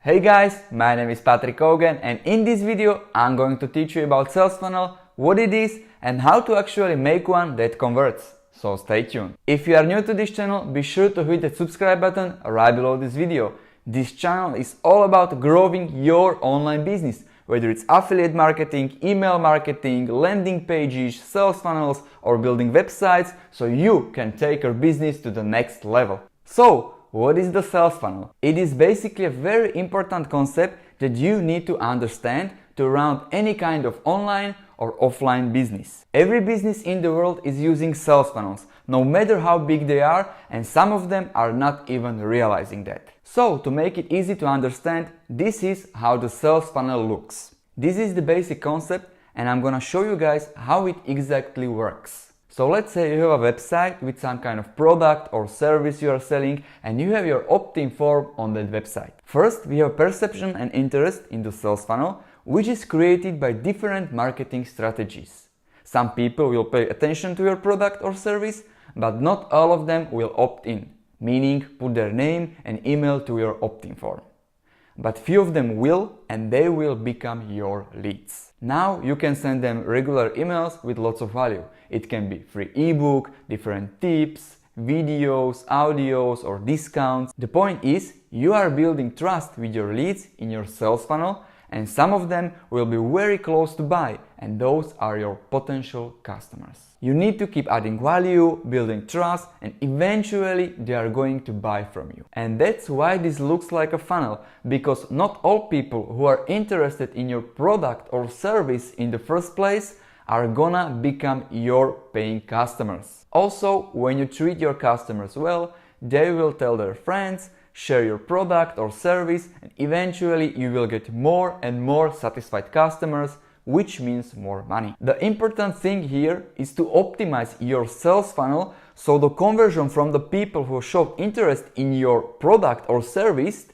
Hey guys, my name is Patrick Cogen and in this video I'm going to teach you about sales funnel, what it is and how to actually make one that converts. So stay tuned. If you are new to this channel, be sure to hit the subscribe button right below this video. This channel is all about growing your online business, whether it's affiliate marketing, email marketing, landing pages, sales funnels or building websites so you can take your business to the next level. So, what is the sales funnel? It is basically a very important concept that you need to understand to run any kind of online or offline business. Every business in the world is using sales funnels, no matter how big they are, and some of them are not even realizing that. So, to make it easy to understand, this is how the sales funnel looks. This is the basic concept and I'm gonna show you guys how it exactly works. So let's say you have a website with some kind of product or service you are selling and you have your opt-in form on that website. First, we have perception and interest in the sales funnel, which is created by different marketing strategies. Some people will pay attention to your product or service, but not all of them will opt in, meaning put their name and email to your opt-in form. But few of them will, and they will become your leads. Now you can send them regular emails with lots of value. It can be free ebook, different tips, videos, audios or discounts. The point is, you are building trust with your leads in your sales funnel, and some of them will be very close to buy, and those are your potential customers. You need to keep adding value, building trust, and eventually they are going to buy from you. And that's why this looks like a funnel, because not all people who are interested in your product or service in the first place are gonna become your paying customers. Also, when you treat your customers well, they will tell their friends, share your product or service, and eventually you will get more and more satisfied customers, which means more money. The important thing here is to optimize your sales funnel so the conversion from the people who show interest in your product or service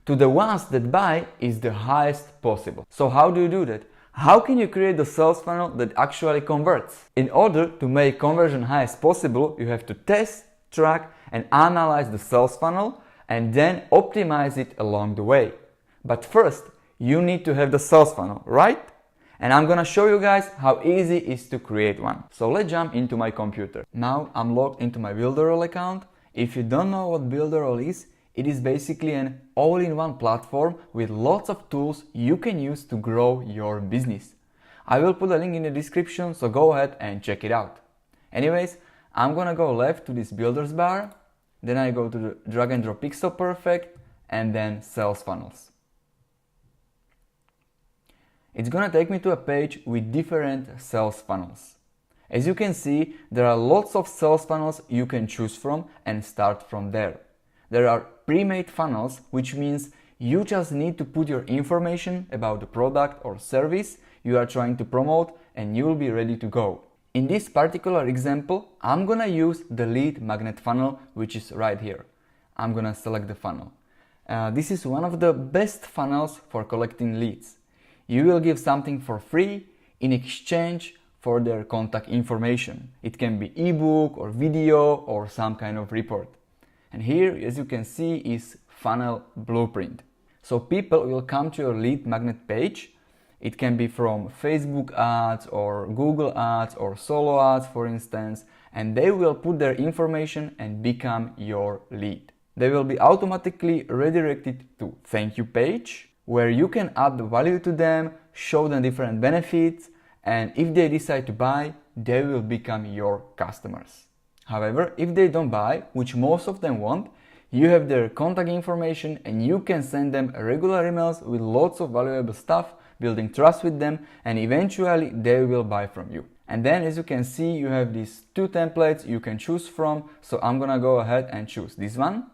to the ones that buy is the highest possible. So how do you do that? How can you create the sales funnel that actually converts? In order to make conversion highest possible, you have to test, track and analyze the sales funnel and then optimize it along the way. But first, you need to have the sales funnel, right? And I'm gonna show you guys how easy it is to create one. So let's jump into my computer. Now I'm logged into my Builderall account. If you don't know what Builderall is, it is basically an all-in-one platform with lots of tools you can use to grow your business. I will put a link in the description, so go ahead and check it out. Anyways, I'm gonna go left to this builders bar, then I go to the drag and drop pixel perfect and then sales funnels. It's gonna take me to a page with different sales funnels. As you can see, there are lots of sales funnels you can choose from and start from there. There are pre-made funnels, which means you just need to put your information about the product or service you are trying to promote and you will be ready to go. In this particular example, I'm gonna use the lead magnet funnel, which is right here. I'm gonna select the funnel. This is one of the best funnels for collecting leads. You will give something for free in exchange for their contact information. It can be ebook or video or some kind of report. And here, as you can see, is funnel blueprint. So people will come to your lead magnet page. It can be from Facebook ads or Google ads or solo ads, for instance, and they will put their information and become your lead. They will be automatically redirected to thank you page, where you can add the value to them, show them different benefits, and if they decide to buy, they will become your customers. However, if they don't buy, which most of them won't, you have their contact information and you can send them regular emails with lots of valuable stuff, building trust with them, and eventually they will buy from you. And then, as you can see, you have these two templates you can choose from, so I'm gonna go ahead and choose this one.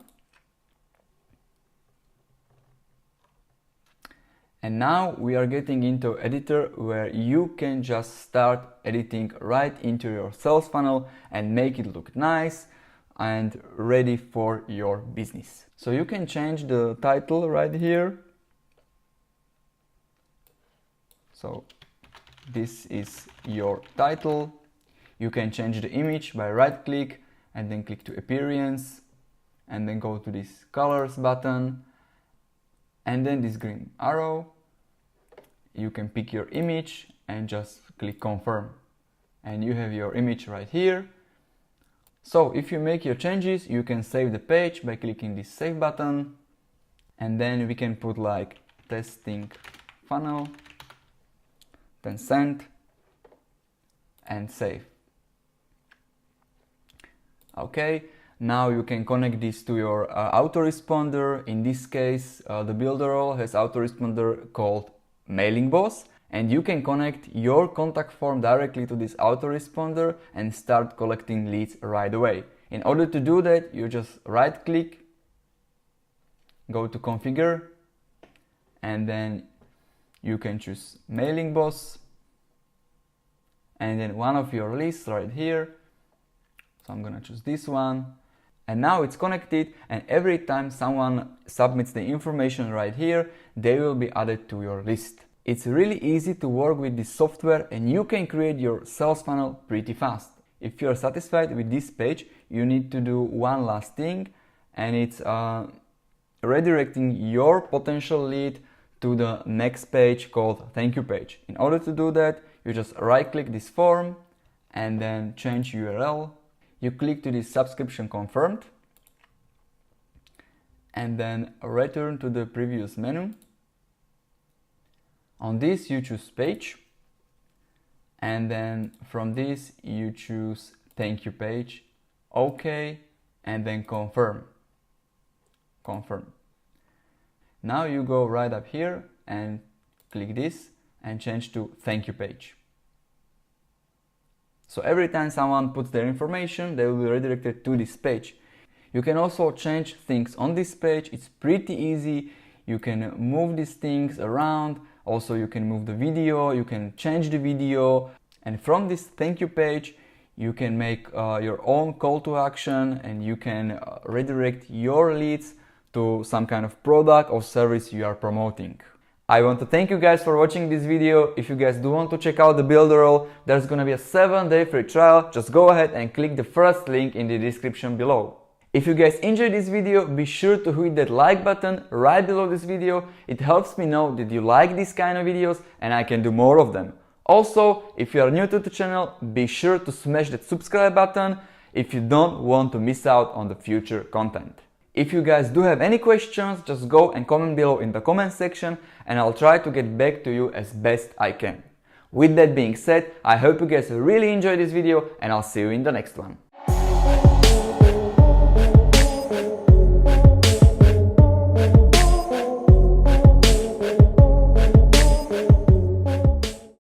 And now we are getting into editor where you can just start editing right into your sales funnel and make it look nice and ready for your business. So you can change the title right here. So this is your title. You can change the image by right click and then click to appearance and then go to this colors button and then this green arrow. You can pick your image and just click confirm. And you have your image right here. So if you make your changes, you can save the page by clicking this save button. And then we can put like testing funnel, then send and save. Okay, now you can connect this to your autoresponder. In this case, the builder role has autoresponder called Mailing Boss, and you can connect your contact form directly to this autoresponder and start collecting leads right away. In order to do that, you just right click, go to configure, and then you can choose Mailing Boss, and then one of your lists right here. So I'm gonna choose this one, and now it's connected, and every time someone submits the information right here, they will be added to your list. It's really easy to work with this software, and you can create your sales funnel pretty fast. If you're satisfied with this page, you need to do one last thing, and it's redirecting your potential lead to the next page called thank you page. In order to do that, you just right click this form and then change URL. You click to this subscription confirmed and then return to the previous menu. On this you choose page, and then from this you choose thank you page, OK, and then confirm. Now you go right up here and click this and change to thank you page. So every time someone puts their information, they will be redirected to this page. You can also change things on this page. It's pretty easy. You can move these things around. Also, you can move the video, you can change the video. And from this thank you page, you can make your own call to action, and you can redirect your leads to some kind of product or service you are promoting. I want to thank you guys for watching this video. If you guys do want to check out the builder role, there's gonna be a 7-day free trial. Just go ahead and click the first link in the description below. If you guys enjoyed this video, be sure to hit that like button right below this video. It helps me know that you like these kind of videos and I can do more of them. Also, if you are new to the channel, be sure to smash that subscribe button if you don't want to miss out on the future content. If you guys do have any questions, just go and comment below in the comment section and I'll try to get back to you as best I can. With that being said, I hope you guys really enjoyed this video and I'll see you in the next one.